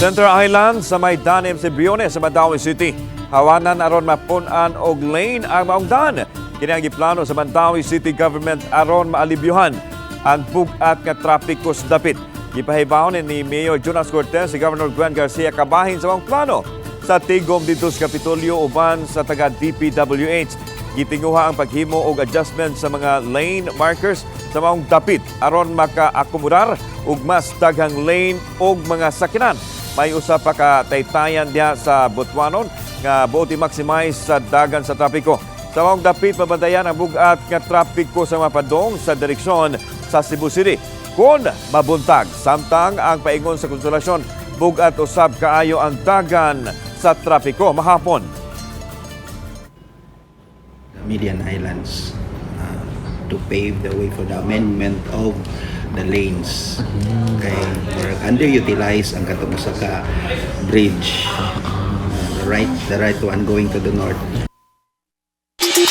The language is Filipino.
Center Island sa may danim sa Briones sa Mandaue City. Hawanan aron mapun-an og lane ang maungdan. Kini ang giplano sa Mandaue City Government aron maalibyuhan ang bugat nga trapiko sa dapit. Gipahibaon ni Mayor Jonas Cortez si Governor Gwen Garcia kabahin sa mga plano sa tigom dito sa Kapitolyo uban sa taga DPWH. Gitinguha ang paghimo og adjustment sa mga lane markers sa maong dapit aron maka-akomodar og mas daghang lane og mga sakinan. May usa pa ka taytayan diha sa Butuanon nga buot i-maximize sa dagan sa trapiko. Sa maong dapit mabantayan ang bugat nga trapiko sa mapadong sa direksyon sa Cebu City. Kung mabuntag, samtang ang paingon sa konsolasyon, bugat usab kaayo ang dagan sa trapiko mahapon. Million Islands to pave the way for the amendment of the lanes. Okay, underutilized ang katong usa ka bridge, the right one going to the north.